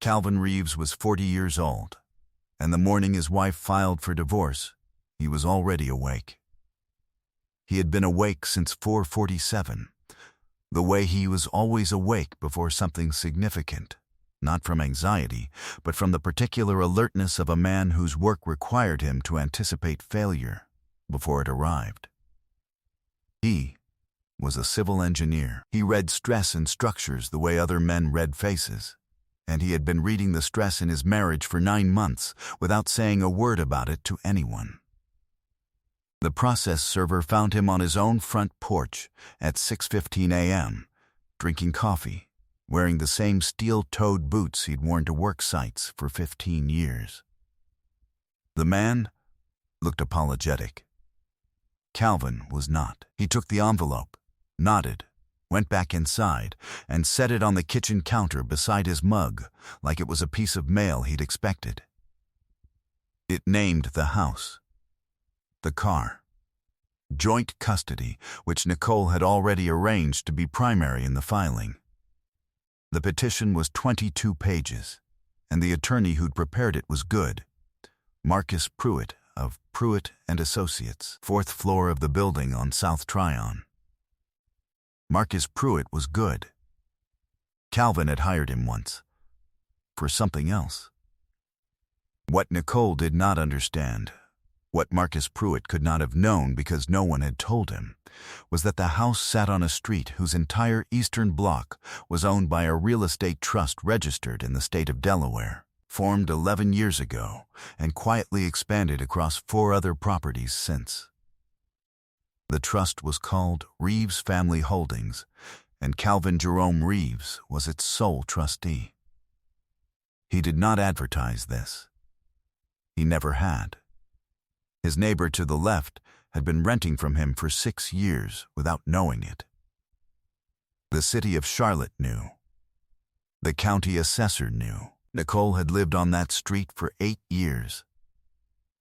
Calvin Reeves was 40 years old, and the morning his wife filed for divorce, he was already awake. He had been awake since 4:47, the way he was always awake before something significant, not from anxiety, but from the particular alertness of a man whose work required him to anticipate failure before it arrived. He was a civil engineer. He read stress in structures the way other men read faces, and he had been reading the stress in his marriage for 9 months without saying a word about it to anyone. The process server found him on his own front porch at 6:15 a.m., drinking coffee, wearing the same steel-toed boots he'd worn to work sites for 15 years. The man looked apologetic. Calvin was not. He took the envelope, nodded, went back inside, and set it on the kitchen counter beside his mug like it was a piece of mail he'd expected. It named the house, the car, joint custody, which Nicole had already arranged to be primary in the filing. The petition was 22 pages, and the attorney who'd prepared it was good. Marcus Pruitt of Pruitt and Associates, 4th floor of the building on South Tryon. Marcus Pruitt was good. Calvin had hired him once, for something else. What Nicole did not understand, what Marcus Pruitt could not have known because no one had told him, was that the house sat on a street whose entire eastern block was owned by a real estate trust registered in the state of Delaware, formed 11 years ago, and quietly expanded across 4 other properties since. The trust was called Reeves Family Holdings, and Calvin Jerome Reeves was its sole trustee. He did not advertise this. He never had. His neighbor to the left had been renting from him for 6 years without knowing it. The city of Charlotte knew. The county assessor knew. Nicole had lived on that street for 8 years.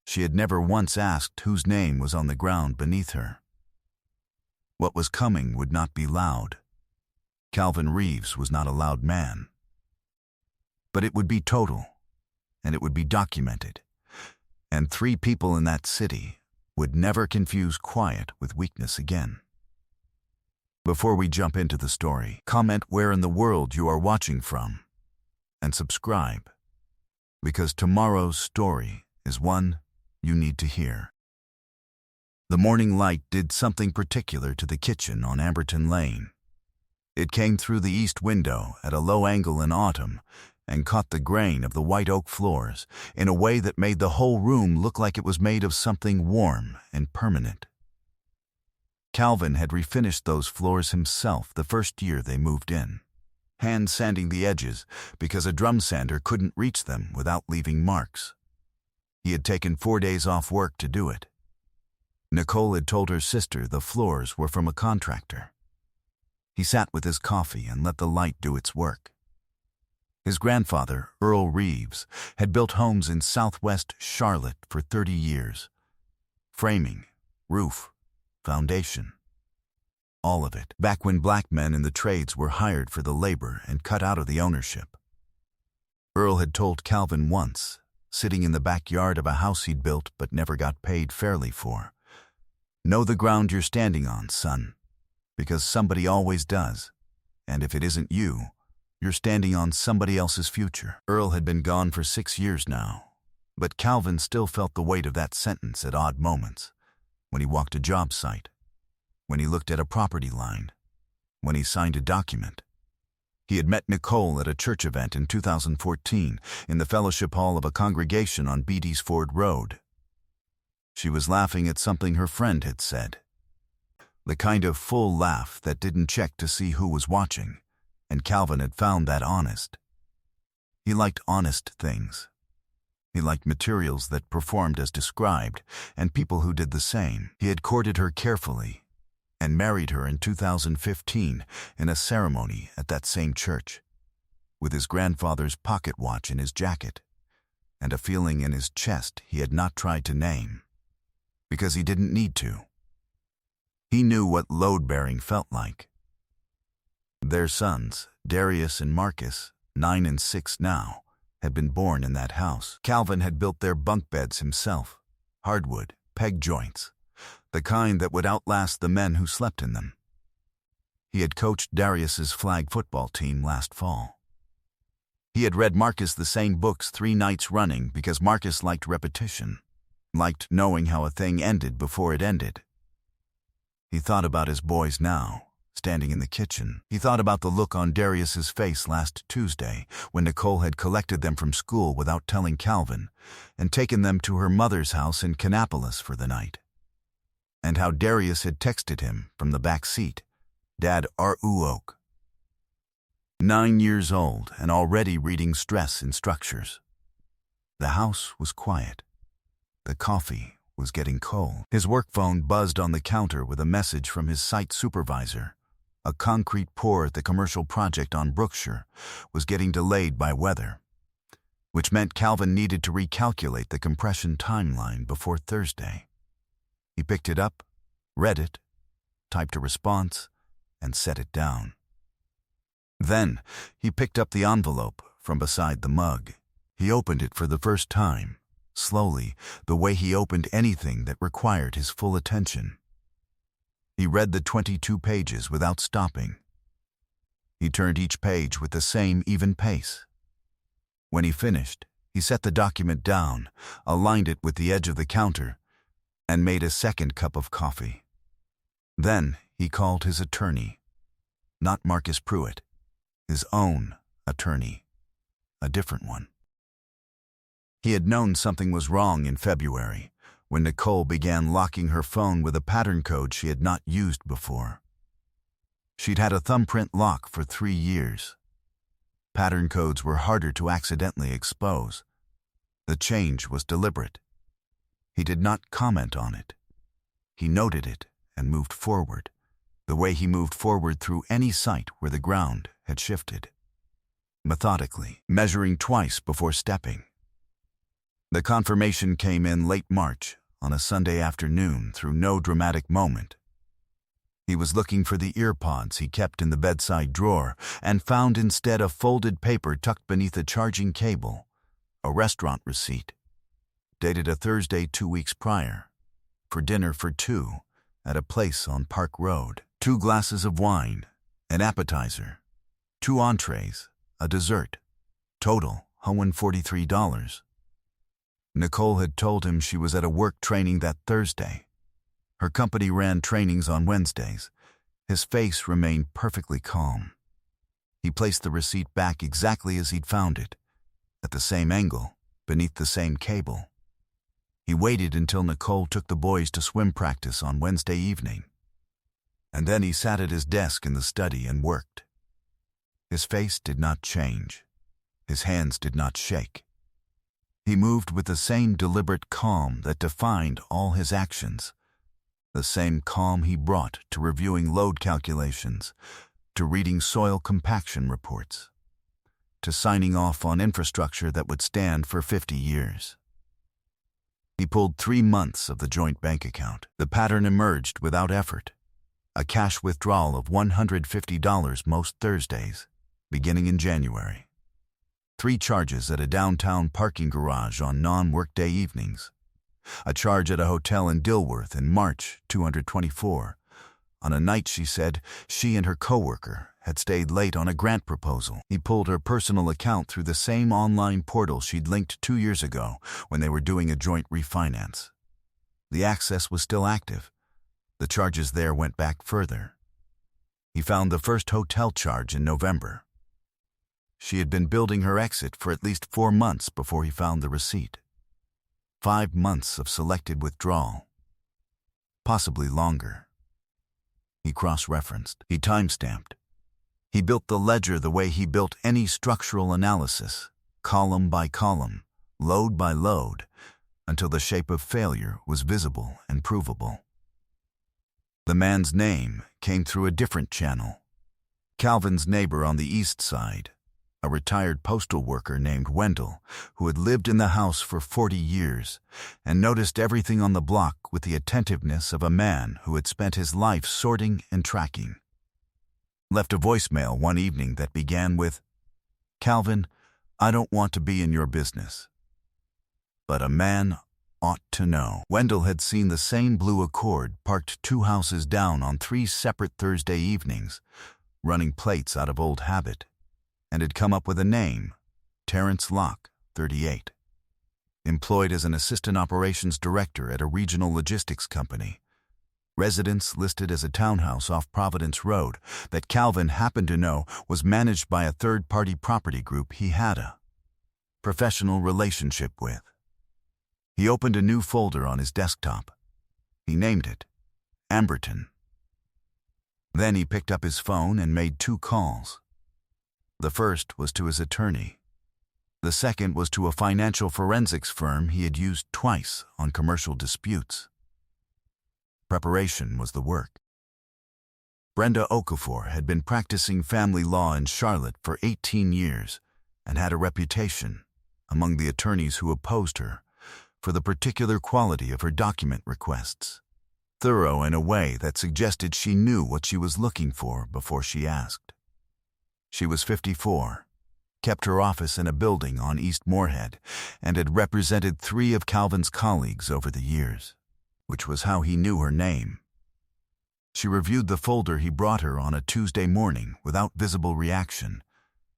She had never once asked whose name was on the ground beneath her. What was coming would not be loud. Calvin Reeves was not a loud man. But it would be total, and it would be documented, and 3 people in that city would never confuse quiet with weakness again. Before we jump into the story, comment where in the world you are watching from, and subscribe, because tomorrow's story is one you need to hear. The morning light did something particular to the kitchen on Amberton Lane. It came through the east window at a low angle in autumn and caught the grain of the white oak floors in a way that made the whole room look like it was made of something warm and permanent. Calvin had refinished those floors himself the first year they moved in, hand sanding the edges because a drum sander couldn't reach them without leaving marks. He had taken 4 days off work to do it. Nicole had told her sister the floors were from a contractor. He sat with his coffee and let the light do its work. His grandfather, Earl Reeves, had built homes in southwest Charlotte for 30 years. Framing, roof, foundation. All of it, back when black men in the trades were hired for the labor and cut out of the ownership. Earl had told Calvin once, sitting in the backyard of a house he'd built but never got paid fairly for, "Know the ground you're standing on, son, because somebody always does, and if it isn't you, you're standing on somebody else's future." Earl had been gone for 6 years now, but Calvin still felt the weight of that sentence at odd moments, when he walked a job site, when he looked at a property line, when he signed a document. He had met Nicole at a church event in 2014 in the fellowship hall of a congregation on Beatties Ford Road. She was laughing at something her friend had said. The kind of full laugh that didn't check to see who was watching, and Calvin had found that honest. He liked honest things. He liked materials that performed as described, and people who did the same. He had courted her carefully, and married her in 2015 in a ceremony at that same church, with his grandfather's pocket watch in his jacket, and a feeling in his chest he had not tried to name, because he didn't need to. He knew what load-bearing felt like. Their sons, Darius and Marcus, 9 and 6 now, had been born in that house. Calvin had built their bunk beds himself, hardwood, peg joints, the kind that would outlast the men who slept in them. He had coached Darius's flag football team last fall. He had read Marcus the same books 3 nights running because Marcus liked repetition, liked knowing how a thing ended before it ended. He thought about his boys now, standing in the kitchen. He thought about the look on Darius's face last Tuesday when Nicole had collected them from school without telling Calvin and taken them to her mother's house in Kannapolis for the night. And how Darius had texted him from the back seat, "Dad are uok." 9 years old and already reading stress in structures. The house was quiet. The coffee was getting cold. His work phone buzzed on the counter with a message from his site supervisor. A concrete pour at the commercial project on Brookshire was getting delayed by weather, which meant Calvin needed to recalculate the compression timeline before Thursday. He picked it up, read it, typed a response, and set it down. Then he picked up the envelope from beside the mug. He opened it for the first time, slowly, the way he opened anything that required his full attention. He read the 22 pages without stopping. He turned each page with the same even pace. When he finished, he set the document down, aligned it with the edge of the counter, and made a second cup of coffee. Then he called his attorney. Not Marcus Pruitt, his own attorney, a different one. He had known something was wrong in February, when Nicole began locking her phone with a pattern code she had not used before. She'd had a thumbprint lock for 3 years. Pattern codes were harder to accidentally expose. The change was deliberate. He did not comment on it. He noted it and moved forward, the way he moved forward through any site where the ground had shifted. Methodically, measuring twice before stepping. The confirmation came in late March, on a Sunday afternoon, through no dramatic moment. He was looking for the earpods he kept in the bedside drawer and found instead a folded paper tucked beneath a charging cable, a restaurant receipt, dated a Thursday 2 weeks prior, for dinner for 2 at a place on Park Road. 2 glasses of wine, an appetizer, 2 entrees, a dessert, total $143. Nicole had told him she was at a work training that Thursday. Her company ran trainings on Wednesdays. His face remained perfectly calm. He placed the receipt back exactly as he'd found it, at the same angle, beneath the same cable. He waited until Nicole took the boys to swim practice on Wednesday evening. And then he sat at his desk in the study and worked. His face did not change. His hands did not shake. He moved with the same deliberate calm that defined all his actions, the same calm he brought to reviewing load calculations, to reading soil compaction reports, to signing off on infrastructure that would stand for 50 years. He pulled 3 months of the joint bank account. The pattern emerged without effort, a cash withdrawal of $150 most Thursdays, beginning in January. 3 charges at a downtown parking garage on non-workday evenings. A charge at a hotel in Dilworth in March, $224, on a night she said she and her coworker had stayed late on a grant proposal. He pulled her personal account through the same online portal she'd linked 2 years ago when they were doing a joint refinance. The access was still active. The charges there went back further. He found the first hotel charge in November. She had been building her exit for at least 4 months before he found the receipt. 5 months of selected withdrawal. Possibly longer. He cross-referenced. He time-stamped. He built the ledger the way he built any structural analysis, column by column, load by load, until the shape of failure was visible and provable. The man's name came through a different channel. Calvin's neighbor on the east side, a retired postal worker named Wendell, who had lived in the house for 40 years and noticed everything on the block with the attentiveness of a man who had spent his life sorting and tracking. Left a voicemail one evening that began with, "Calvin, I don't want to be in your business. But a man ought to know. Wendell had seen the same blue Accord parked 2 houses down on 3 separate Thursday evenings, running plates out of old habit, and had come up with a name, Terrence Locke, 38. Employed as an assistant operations director at a regional logistics company. Residence listed as a townhouse off Providence Road that Calvin happened to know was managed by a third-party property group he had a professional relationship with. He opened a new folder on his desktop. He named it Amberton. Then he picked up his phone and made 2 calls. The first was to his attorney. The second was to a financial forensics firm he had used twice on commercial disputes. Preparation was the work. Brenda Okafor had been practicing family law in Charlotte for 18 years and had a reputation, among the attorneys who opposed her, for the particular quality of her document requests, thorough in a way that suggested she knew what she was looking for before she asked. She was 54, kept her office in a building on East Moorhead, and had represented 3 of Calvin's colleagues over the years, which was how he knew her name. She reviewed the folder he brought her on a Tuesday morning without visible reaction,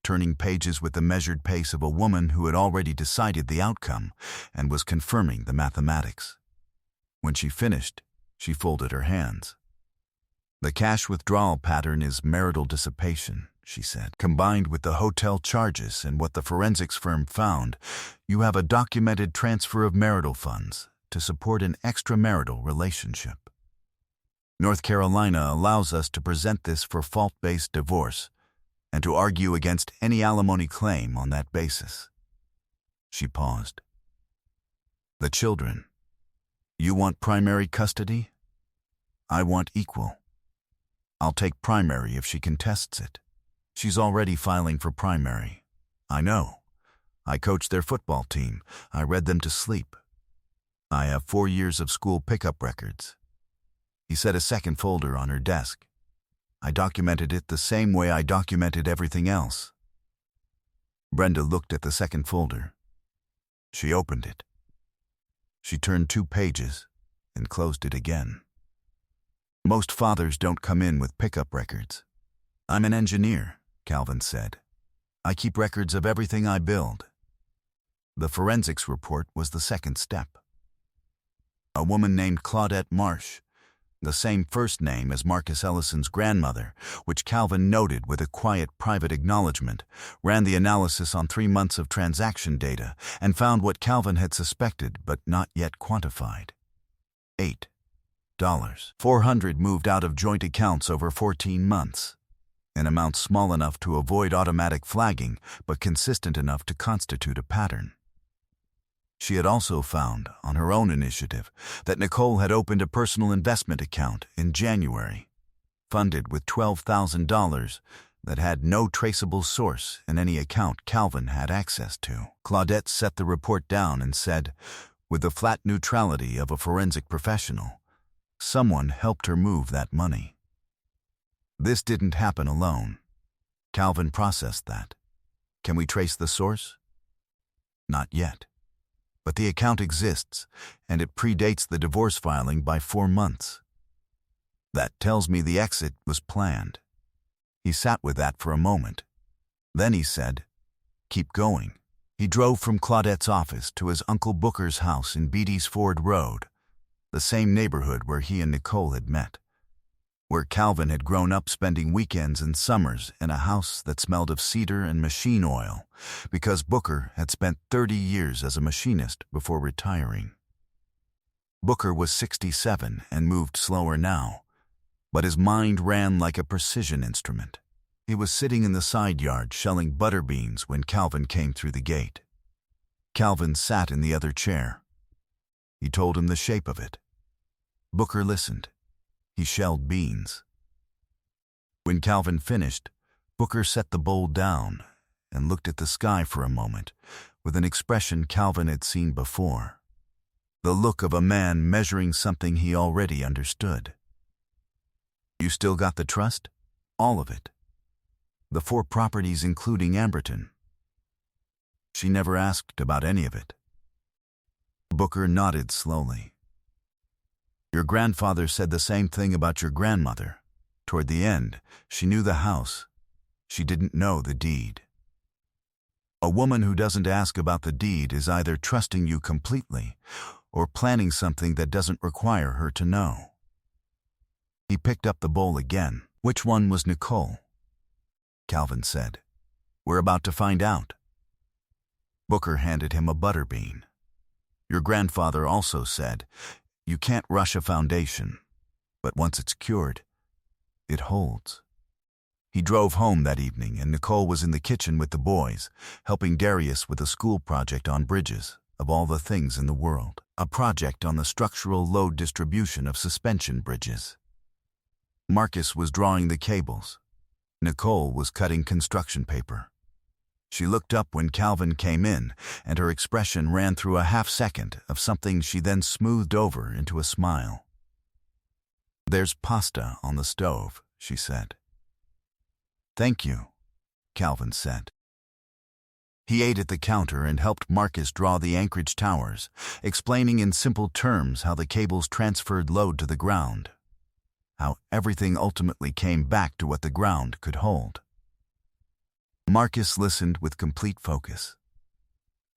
turning pages with the measured pace of a woman who had already decided the outcome and was confirming the mathematics. When she finished, she folded her hands. The cash withdrawal pattern is marital dissipation, she said. Combined with the hotel charges and what the forensics firm found, you have a documented transfer of marital funds to support an extramarital relationship. North Carolina allows us to present this for fault-based divorce and to argue against any alimony claim on that basis. She paused. The children. You want primary custody? I want equal. I'll take primary if she contests it. She's already filing for primary. I know. I coached their football team. I read them to sleep. I have 4 years of school pickup records. He set a second folder on her desk. I documented it the same way I documented everything else. Brenda looked at the second folder. She opened it. She turned 2 pages and closed it again. Most fathers don't come in with pickup records. I'm an engineer, Calvin said. I keep records of everything I build. The forensics report was the second step. A woman named Claudette Marsh, the same first name as Marcus Ellison's grandmother, which Calvin noted with a quiet private acknowledgement, ran the analysis on 3 months of transaction data and found what Calvin had suspected but not yet quantified. $8.400 moved out of joint accounts over 14 months, an amount small enough to avoid automatic flagging but consistent enough to constitute a pattern. She had also found, on her own initiative, that Nicole had opened a personal investment account in January, funded with $12,000 that had no traceable source in any account Calvin had access to. Claudette set the report down and said, with the flat neutrality of a forensic professional, someone helped her move that money. This didn't happen alone. Calvin processed that. Can we trace the source? Not yet. But the account exists, and it predates the divorce filing by 4 months. That tells me the exit was planned. He sat with that for a moment. Then he said, keep going. He drove from Claudette's office to his Uncle Booker's house in Beatty's Ford Road, the same neighborhood where he and Nicole had met, where Calvin had grown up spending weekends and summers in a house that smelled of cedar and machine oil, because Booker had spent 30 years as a machinist before retiring. Booker was 67 and moved slower now, but his mind ran like a precision instrument. He was sitting in the side yard shelling butter beans when Calvin came through the gate. Calvin sat in the other chair. He told him the shape of it. Booker listened. He shelled beans. When Calvin finished, Booker set the bowl down and looked at the sky for a moment with an expression Calvin had seen before, the look of a man measuring something he already understood. You still got the trust? All of it. The 4 properties including Amberton. She never asked about any of it. Booker nodded slowly. Your grandfather said the same thing about your grandmother. Toward the end, she knew the house. She didn't know the deed. A woman who doesn't ask about the deed is either trusting you completely or planning something that doesn't require her to know. He picked up the bowl again. Which one was Nicole? Calvin said. We're about to find out. Booker handed him a butter bean. Your grandfather also said, you can't rush a foundation, but once it's cured, it holds. He drove home that evening, and Nicole was in the kitchen with the boys, helping Darius with a school project on bridges, of all the things in the world. A project on the structural load distribution of suspension bridges. Marcus was drawing the cables. Nicole was cutting construction paper. She looked up when Calvin came in, and her expression ran through a half-second of something she then smoothed over into a smile. There's pasta on the stove, she said. Thank you, Calvin said. He ate at the counter and helped Marcus draw the Anchorage towers, explaining in simple terms how the cables transferred load to the ground, how everything ultimately came back to what the ground could hold. Marcus listened with complete focus.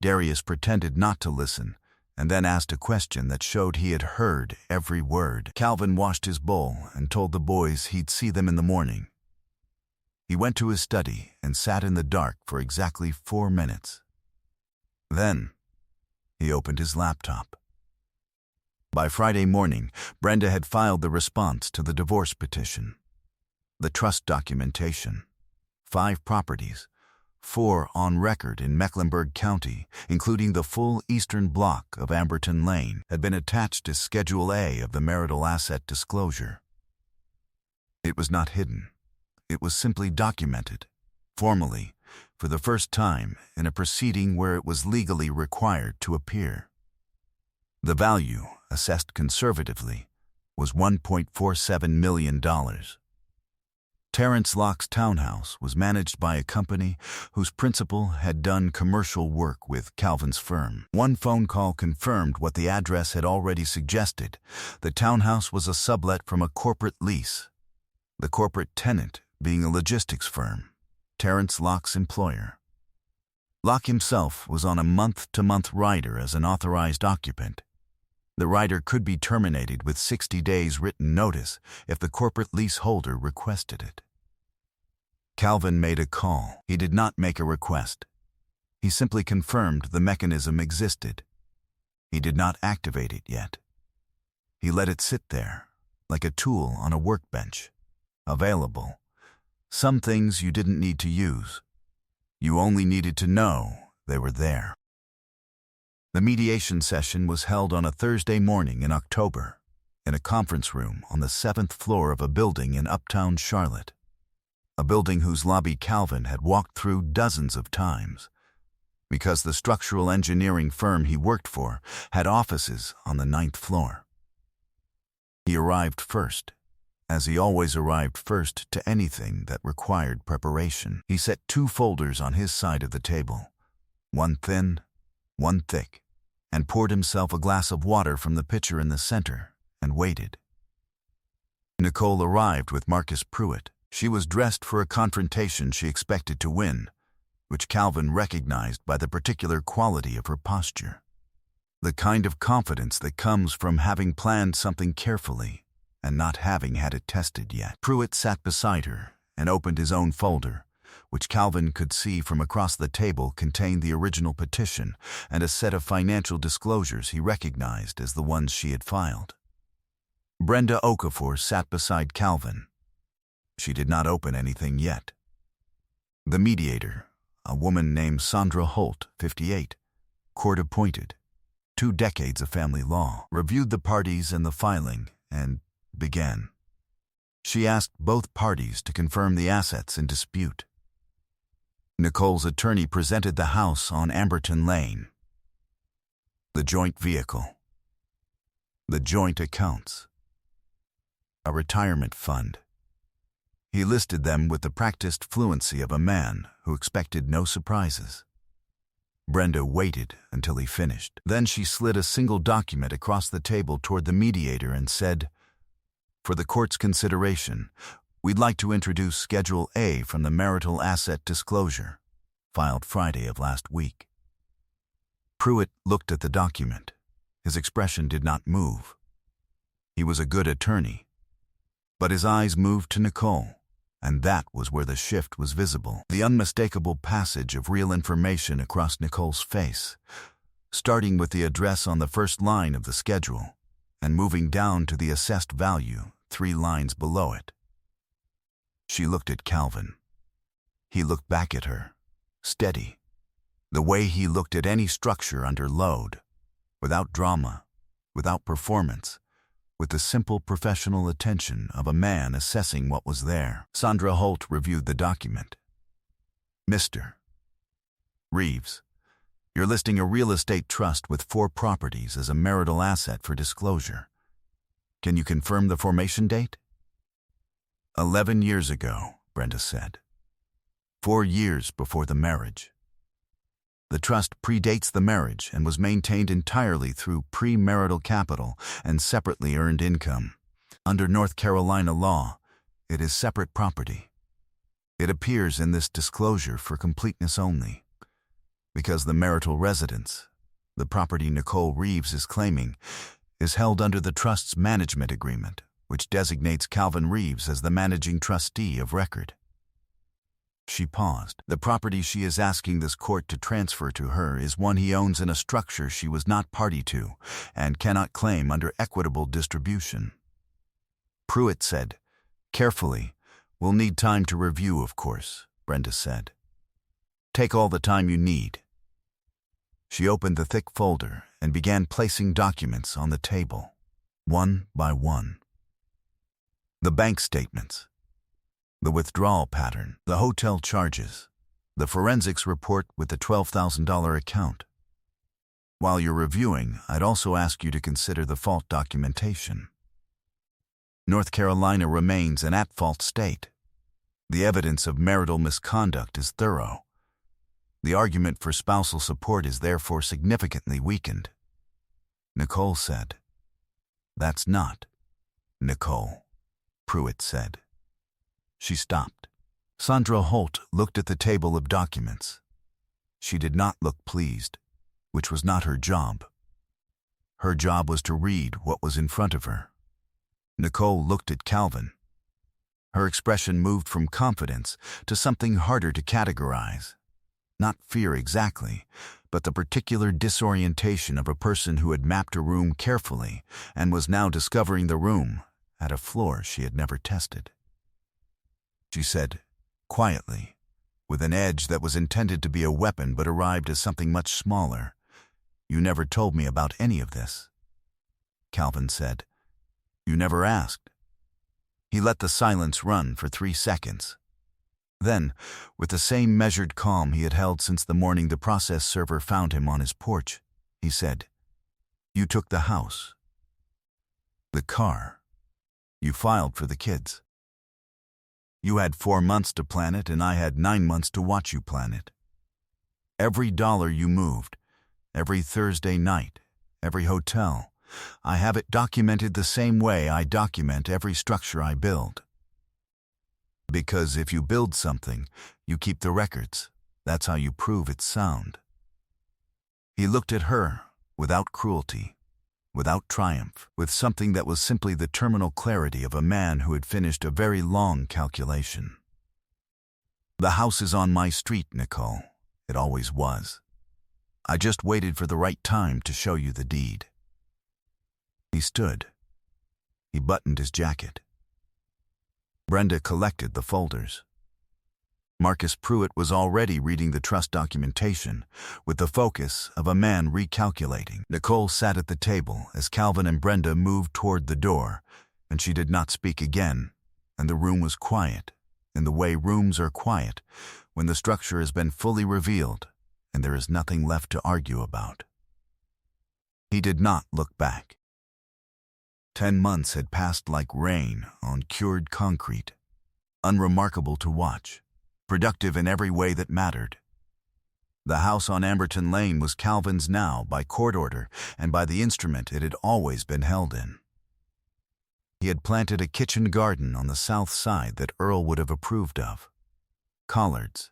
Darius pretended not to listen, and then asked a question that showed he had heard every word. Calvin washed his bowl and told the boys he'd see them in the morning. He went to his study and sat in the dark for exactly 4 minutes. Then, he opened his laptop. By Friday morning, Brenda had filed the response to the divorce petition. The trust documentation. 5 properties, 4 on record in Mecklenburg County, including the full eastern block of Amberton Lane, had been attached as Schedule A of the marital asset disclosure. It was not hidden. It was simply documented, formally, for the first time in a proceeding where it was legally required to appear. The value, assessed conservatively, was $1.47 million. Terrence Locke's townhouse was managed by a company whose principal had done commercial work with Calvin's firm. One phone call confirmed what the address had already suggested. The townhouse was a sublet from a corporate lease, the corporate tenant being a logistics firm, Terrence Locke's employer. Locke himself was on a month-to-month rider as an authorized occupant. The rider could be terminated with 60 days written notice if the corporate leaseholder requested it. Calvin made a call. He did not make a request. He simply confirmed the mechanism existed. He did not activate it yet. He let it sit there, like a tool on a workbench, available. Some things you didn't need to use. You only needed to know they were there. The mediation session was held on a Thursday morning in October, in a conference room on the 7th floor of a building in uptown Charlotte, a building whose lobby Calvin had walked through dozens of times, because the structural engineering firm he worked for had offices on the 9th floor. He arrived first, as he always arrived first to anything that required preparation. He set 2 folders on his side of the table, one thin, one thick, and poured himself a glass of water from the pitcher in the center and waited. Nicole arrived with Marcus Pruitt. She was dressed for a confrontation she expected to win, which Calvin recognized by the particular quality of her posture. The kind of confidence that comes from having planned something carefully and not having had it tested yet. Pruitt sat beside her and opened his own folder, which Calvin could see from across the table contained the original petition and a set of financial disclosures he recognized as the ones she had filed. Brenda Okafor sat beside Calvin. She did not open anything yet. The mediator, a woman named Sandra Holt, 58, court-appointed, 2 decades of family law, reviewed the parties and the filing and began. She asked both parties to confirm the assets in dispute. Nicole's attorney presented the house on Amberton Lane, the joint vehicle, the joint accounts, a retirement fund. He listed them with the practiced fluency of a man who expected no surprises. Brenda waited until he finished. Then she slid a single document across the table toward the mediator and said, "For the court's consideration, we'd like to introduce Schedule A from the Marital Asset Disclosure, filed Friday of last week." Pruitt looked at the document. His expression did not move. He was a good attorney. But his eyes moved to Nicole, and that was where the shift was visible. The unmistakable passage of real information across Nicole's face, starting with the address on the first line of the schedule and moving down to the assessed value 3 lines below it. She looked at Calvin. He looked back at her, steady, the way he looked at any structure under load, without drama, without performance, with the simple professional attention of a man assessing what was there. Sandra Holt reviewed the document. "Mr. Reeves, you're listing a real estate trust with 4 properties as a marital asset for disclosure. Can you confirm the formation date?" 11 years ago, Brenda said. 4 years before the marriage. The trust predates the marriage and was maintained entirely through premarital capital and separately earned income. Under North Carolina law, it is separate property. It appears in this disclosure for completeness only, because the marital residence, the property Nicole Reeves is claiming, is held under the trust's management agreement, which designates Calvin Reeves as the managing trustee of record. She paused. The property she is asking this court to transfer to her is one he owns in a structure she was not party to and cannot claim under equitable distribution. Pruitt said, "Carefully, we'll need time to review, of course," Brenda said. "Take all the time you need." She opened the thick folder and began placing documents on the table, one by one. The bank statements, the withdrawal pattern, the hotel charges, the forensics report with the $12,000 account. While you're reviewing, I'd also ask you to consider the fault documentation. North Carolina remains an at-fault state. The evidence of marital misconduct is thorough. The argument for spousal support is therefore significantly weakened. Nicole said. "That's not Nicole," Pruitt said. She stopped. Sandra Holt looked at the table of documents. She did not look pleased, which was not her job. Her job was to read what was in front of her. Nicole looked at Calvin. Her expression moved from confidence to something harder to categorize. Not fear exactly, but the particular disorientation of a person who had mapped a room carefully and was now discovering the room at a floor she had never tested. She said, quietly, with an edge that was intended to be a weapon but arrived as something much smaller, "You never told me about any of this." Calvin said, "You never asked." He let the silence run for 3 seconds. Then, with the same measured calm he had held since the morning the process server found him on his porch, he said, "You took the house, the car, you filed for the kids. You had 4 months to plan it, and I had 9 months to watch you plan it. Every dollar you moved, every Thursday night, every hotel, I have it documented the same way I document every structure I build. Because if you build something, you keep the records. That's how you prove it's sound." He looked at her without cruelty, without triumph, with something that was simply the terminal clarity of a man who had finished a very long calculation. "The house is on my street, Nicole. It always was. I just waited for the right time to show you the deed." He stood. He buttoned his jacket. Brenda collected the folders. Marcus Pruitt was already reading the trust documentation with the focus of a man recalculating. Nicole sat at the table as Calvin and Brenda moved toward the door, and she did not speak again, and the room was quiet, in the way rooms are quiet when the structure has been fully revealed and there is nothing left to argue about. He did not look back. 10 months had passed like rain on cured concrete, unremarkable to watch, productive in every way that mattered. The house on Amberton Lane was Calvin's now by court order and by the instrument it had always been held in. He had planted a kitchen garden on the south side that Earl would have approved of. Collards,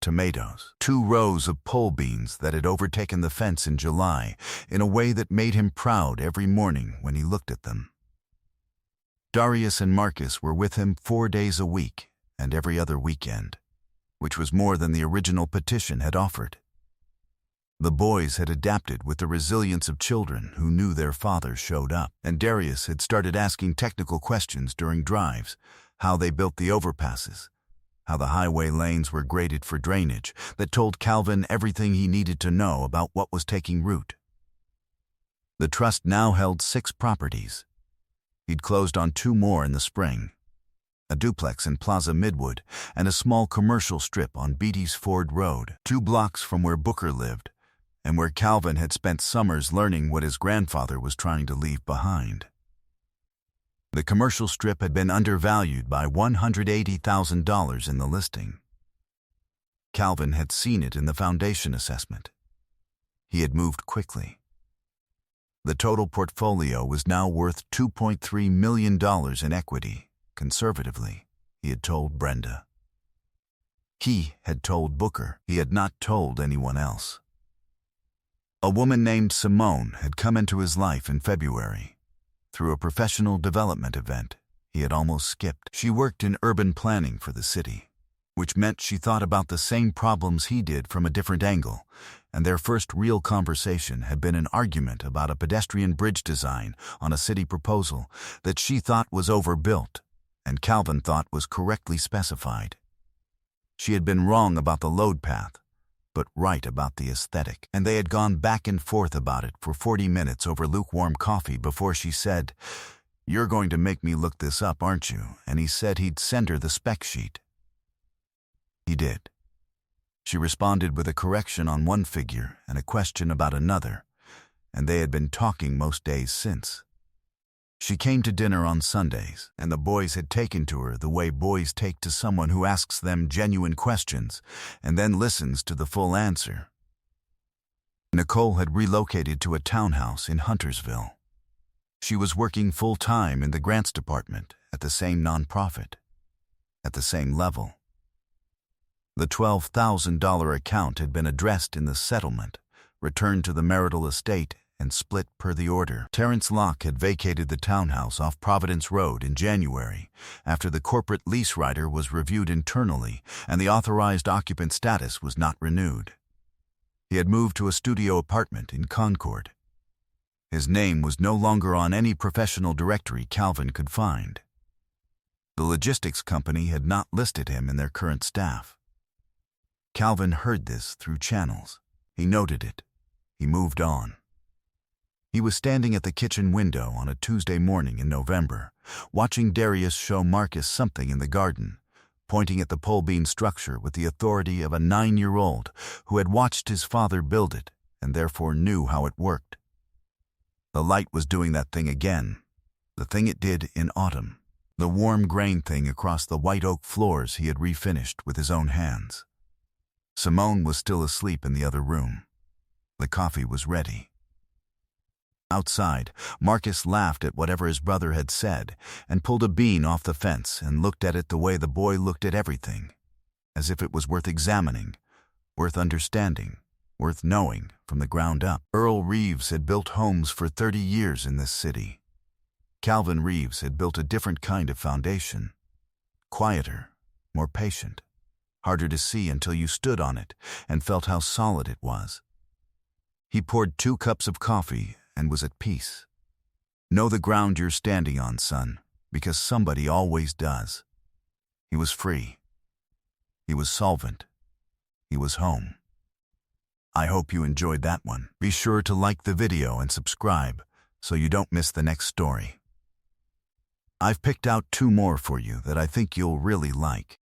tomatoes, 2 rows of pole beans that had overtaken the fence in July in a way that made him proud every morning when he looked at them. Darius and Marcus were with him 4 days a week and every other weekend, which was more than the original petition had offered. The boys had adapted with the resilience of children who knew their father showed up, and Darius had started asking technical questions during drives, how they built the overpasses, how the highway lanes were graded for drainage, that told Calvin everything he needed to know about what was taking root. The trust now held 6 properties. He'd closed on 2 more in the spring, a duplex in Plaza Midwood and a small commercial strip on Beatty's Ford Road, 2 blocks from where Booker lived, and where Calvin had spent summers learning what his grandfather was trying to leave behind. The commercial strip had been undervalued by $180,000 in the listing. Calvin had seen it in the foundation assessment. He had moved quickly. The total portfolio was now worth $2.3 million in equity, conservatively, he had told Brenda. He had told Booker. He had not told anyone else. A woman named Simone had come into his life in February, through a professional development event he had almost skipped. She worked in urban planning for the city, which meant she thought about the same problems he did from a different angle, and their first real conversation had been an argument about a pedestrian bridge design on a city proposal that she thought was overbuilt and Calvin thought was correctly specified. She had been wrong about the load path, but right about the aesthetic, and they had gone back and forth about it for 40 minutes over lukewarm coffee before she said, "You're going to make me look this up, aren't you?" And he said he'd send her the spec sheet. He did. She responded with a correction on one figure and a question about another, and they had been talking most days since. She came to dinner on Sundays, and the boys had taken to her the way boys take to someone who asks them genuine questions and then listens to the full answer. Nicole had relocated to a townhouse in Huntersville. She was working full-time in the grants department at the same nonprofit, at the same level. The $12,000 account had been addressed in the settlement, returned to the marital estate, and split per the order. Terrence Locke had vacated the townhouse off Providence Road in January after the corporate lease rider was reviewed internally and the authorized occupant status was not renewed. He had moved to a studio apartment in Concord. His name was no longer on any professional directory Calvin could find. The logistics company had not listed him in their current staff. Calvin heard this through channels. He noted it. He moved on. He was standing at the kitchen window on a Tuesday morning in November, watching Darius show Marcus something in the garden, pointing at the pole beam structure with the authority of a 9-year-old who had watched his father build it and therefore knew how it worked. The light was doing that thing again, the thing it did in autumn, the warm grain thing across the white oak floors he had refinished with his own hands. Simone was still asleep in the other room. The coffee was ready. Outside, Marcus laughed at whatever his brother had said and pulled a bean off the fence and looked at it the way the boy looked at everything, as if it was worth examining, worth understanding, worth knowing from the ground up. Earl Reeves had built homes for 30 years in this city. Calvin Reeves had built a different kind of foundation, quieter, more patient, harder to see until you stood on it and felt how solid it was. He poured 2 cups of coffee and was at peace. Know the ground you're standing on, son, because somebody always does. He was free. He was solvent. He was home. I hope you enjoyed that one. Be sure to like the video and subscribe so you don't miss the next story. I've picked out 2 more for you that I think you'll really like.